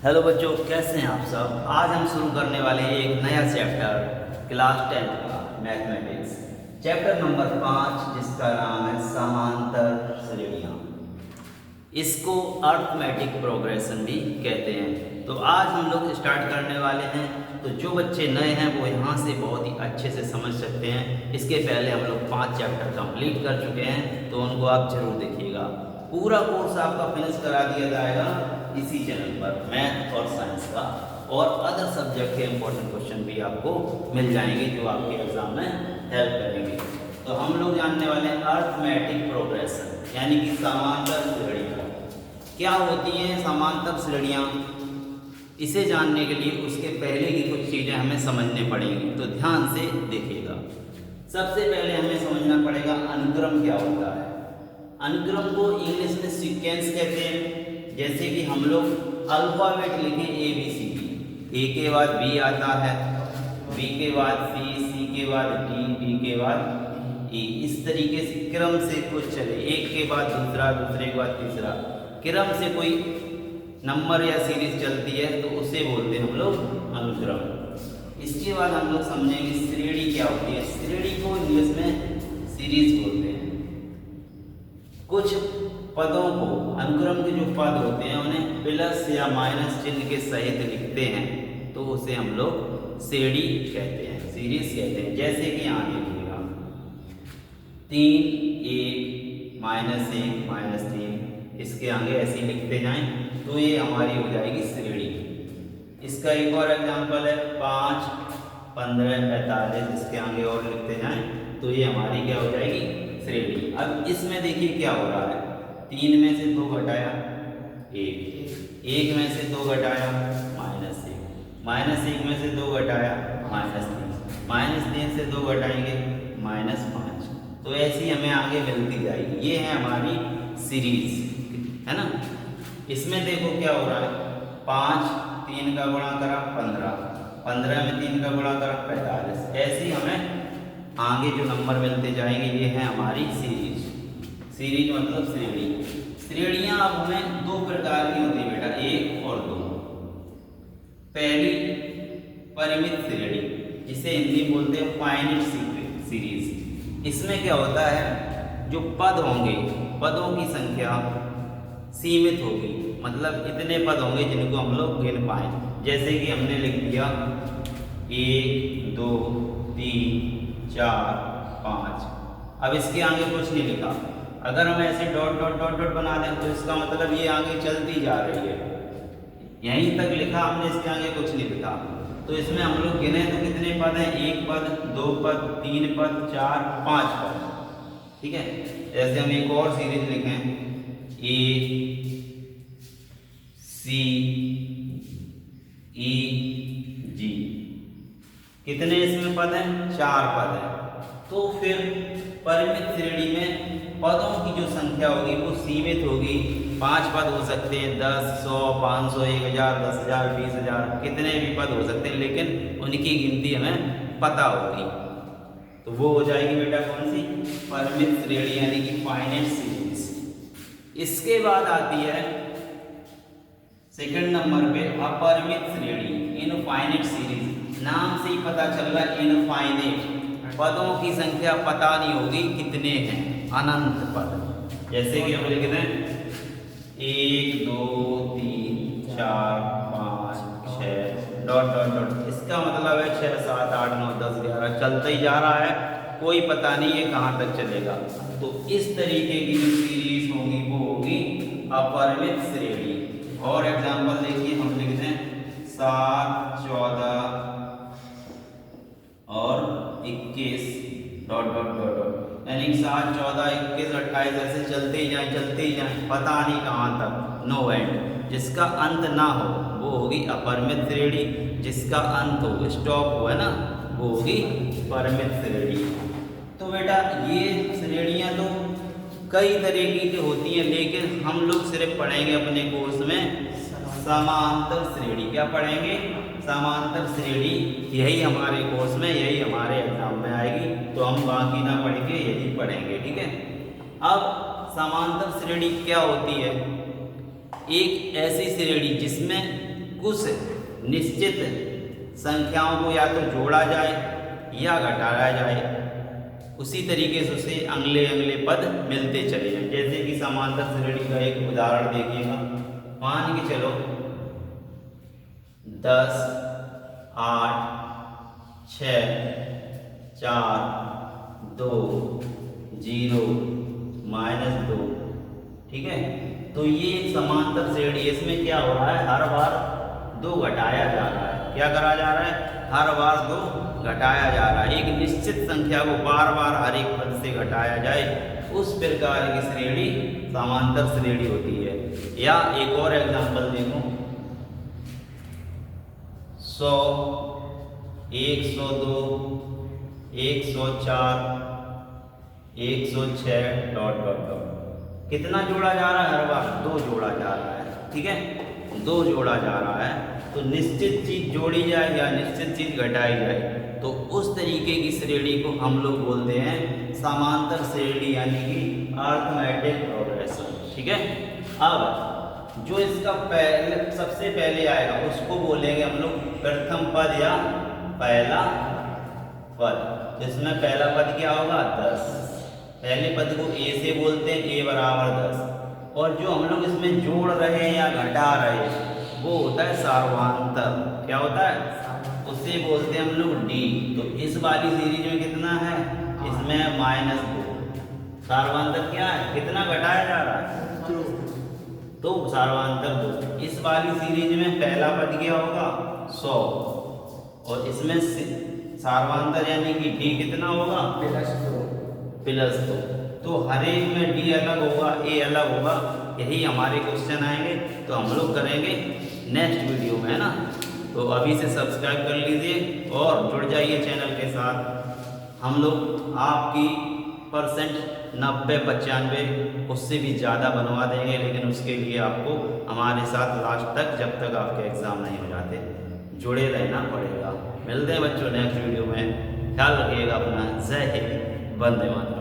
Hello बच्चों, कैसे हैं आप सब। आज हम शुरू करने वाले हैं एक नया चैप्टर क्लास 10 का मैथमेटिक्स, चैप्टर नंबर 5, जिसका नाम है समांतर श्रेणियाँ। इसको अर्थमेटिक प्रोग्रेशन भी कहते हैं। तो आज हम लोग स्टार्ट करने वाले हैं। तो जो बच्चे नए हैं वो यहाँ से बहुत ही अच्छे से समझ सकते हैं। इसके पहले हम लोग 5 चैप्टर कंप्लीट कर चुके हैं, तो उनको आप जरूर देखिएगा। पूरा कोर्स आपका फिनिश करा दिया जाएगा इसी चैनल पर, मैथ और साइंस का, और अदर सब्जेक्ट के इंपॉर्टेंट क्वेश्चन भी आपको मिल जाएंगे जो आपके एग्जाम में हेल्प करेंगे। तो हम लोग जानने वाले हैं अर्थमेटिक प्रोग्रेशन, यानी कि समांतर श्रेणियाँ क्या होती हैं। समांतर श्रेणियाँ, इसे जानने के लिए उसके पहले की कुछ चीज़ें हमें समझने पड़ेंगी, तो ध्यान से देखिएगा। सबसे पहले हमें समझना पड़ेगा अनुक्रम क्या होता है। अनुक्रम को इंग्लिश में सीक्वेंस कहते हैं। जैसे कि हम लोग अल्फ़ाबेट लिखें ABCD, ए के बाद बी आता है, बी के बाद सी के बाद डी के बाद ई, इस तरीके से क्रम से कुछ चले, एक के बाद दूसरा, दूसरे के बाद तीसरा, क्रम से कोई नंबर या सीरीज चलती है तो उसे बोलते हैं हम लोग अनुक्रम। इसके बाद हम लोग समझेंगे श्रेणी क्या होती है। श्रेणी को इंग्लिश में सीरीज बोलते हैं। कुछ पदों को, अनुक्रम के जो पद होते हैं उन्हें प्लस या माइनस चिन्ह के सहित लिखते हैं तो उसे हम लोग श्रेणी कहते हैं, सीरीज कहते हैं। जैसे कि यहाँ देखिएगा 3 1 -1 -3, इसके आगे ऐसे ही लिखते जाएं तो ये हमारी हो जाएगी श्रेणी। इसका एक और एग्जाम्पल है 5 15 45, इसके आगे और लिखते जाएं तो ये हमारी क्या हो जाएगी, श्रेणी। अब इसमें देखिए क्या हो रहा है, 3 में से 2 घटाया 1, 1 में से 2 घटाया -1, -1 में से 2 घटाया -3, -3 से 2 घटाएंगे -5। तो ऐसी हमें आगे मिलती जाएगी। ये है हमारी सीरीज, है ना। इसमें देखो क्या हो रहा है, 5 3 का गुणा करा 15, 15 में 3 का गुणा करा 45। ऐसे ही हमें आगे जो नंबर मिलते जाएंगे, ये है हमारी सीरीज। सीरीज मतलब श्रेणी। श्रेणियां अब हमें 2 प्रकार की होती है बेटा, 1 और 2। पहली परिमित श्रेणी, जिसे हिंदी में बोलते हैं फाइनाइट सीरीज। इसमें क्या होता है, जो पद होंगे, पदों की संख्या सीमित होगी, मतलब इतने पद होंगे जिनको हम लोग गिन पाए। जैसे कि हमने लिख दिया 1 2 3 4 5, अब इसके आगे कुछ नहीं लिखा। अगर हम ऐसे डॉट डॉट डॉट डॉट बना दें तो इसका मतलब ये आगे चलती जा रही है, यहीं तक लिखा हमने, इसके आगे कुछ नहीं लिखा। तो इसमें हम लोग गिने तो कितने पद हैं, 1 पद 2 पद 3 पद 4 5 पद, ठीक है। जैसे हम एक और सीरीज लिखें A C E G, कितने इसमें पद हैं, 4 पद हैं। तो फिर परिमित श्रेणी में पदों की जो संख्या होगी वो सीमित होगी। 5 पद हो सकते हैं, 10 100 500 1000 10000 20000, कितने भी पद हो सकते हैं, लेकिन उनकी गिनती हमें पता होगी। तो वो हो जाएगी बेटा कौन सी, परिमित श्रेणी, यानी कि फाइनाइट सीरीज। इसके बाद आती है सेकंड नंबर पे अपरिमित श्रेणी, इनफाइनाइट सीरीज। नाम से ही पता चल रहा है इनफाइनाइट, पदों की संख्या पता नहीं होगी कितने हैं, अनंत पद। जैसे कि हम लिखते हैं 1 2 3 4 5 6 डॉट डॉट डॉट, इसका मतलब है 6 7 8 9 10 11, चलता ही जा रहा है, कोई पता नहीं है कहाँ तक चलेगा। तो इस तरीके की जो सीरीज होगी वो होगी अपरिमित श्रेणी। और एग्जाम्पल देखिए, हम लिखते हैं 7 14 और 21 डॉट डॉट डॉट डॉट, यानी 7 14 21 28 ऐसे चलते ही जाएं, पता नहीं कहाँ तक, नो एंड। जिसका अंत ना हो वो होगी अपरिमित श्रेणी, जिसका अंत हो, स्टॉप हो, है ना, वो होगी परिमित श्रेणी। तो बेटा ये श्रेणियाँ तो कई तरीके की होती हैं, लेकिन हम लोग सिर्फ पढ़ेंगे अपने कोर्स में समांतर श्रेणी। क्या पढ़ेंगे, समांतर श्रेणी। यही हमारे कोर्स में, यही हमारे एग्जाम में आएगी, तो हम बाकी ना पढ़ के यही पढ़ेंगे, ठीक है। अब समांतर श्रेणी क्या होती है, एक ऐसी श्रेणी जिसमें कुछ निश्चित संख्याओं को या तो जोड़ा जाए या घटाया जाए, उसी तरीके से उसे अगले अगले पद मिलते चले जाएं। जैसे कि समांतर श्रेणी का एक उदाहरण देखिएगा। मान के चलो 10, 8, 6, 4, 2, 0, -2, ठीक है। तो ये एक समांतर श्रेणी, इसमें क्या हो रहा है, हर बार 2 घटाया जा रहा है। क्या करा जा रहा है, हर बार 2 घटाया जा रहा है। एक निश्चित संख्या को बार बार हर एक पद से घटाया जाए, उस प्रकार की श्रेणी समांतर श्रेणी होती है। या एक और एग्जांपल देखो, 100, 102, 104, 106 ... कितना जोड़ा जा रहा है, हर बार 2 जोड़ा जा रहा है, ठीक है, 2 जोड़ा जा रहा है। तो निश्चित चीज जोड़ी जाए या निश्चित चीज घटाई जाए, तो उस तरीके की श्रेणी को हम लोग बोलते हैं समांतर श्रेणी, यानी कि अरिथमेटिक प्रोग्रेशन, ठीक है। अब जो इसका सबसे पहले आएगा उसको बोलेंगे हम लोग प्रथम पद या पहला पद। जिसमें पहला पद क्या होगा, 10। पहले पद को ए से बोलते हैं, a = 10। और जो हम लोग इसमें जोड़ रहे हैं या घटा रहे हैं वो होता है सार्वधातुक। क्या होता है, उसे बोलते हैं हम लोग डी। तो इस वाली सीरीज में कितना है, इसमें -2। सार्वधातुक क्या है, कितना घटाया जा रहा है, 2। तो सार्वधातुक 2। इस वाली सीरीज में पहला पद क्या होगा, 100। और इसमें सार्वधातुक यानी कि डी कितना होगा, +2। तो हर एक में डी अलग होगा, ए अलग होगा। यही हमारे क्वेश्चन आएंगे, तो हम लोग करेंगे नेक्स्ट वीडियो में, है ना। तो अभी से सब्सक्राइब कर लीजिए और जुड़ जाइए चैनल के साथ। हम लोग आपकी % 90-95 उससे भी ज़्यादा बनवा देंगे, लेकिन उसके लिए आपको हमारे साथ लास्ट तक, जब तक आपके एग्ज़ाम नहीं हो जाते, जुड़े रहना पड़ेगा। मिलते हैं बच्चों नेक्स्ट वीडियो में। ख्याल रखिएगा अपना। जय हिंद, वंदे मातरम।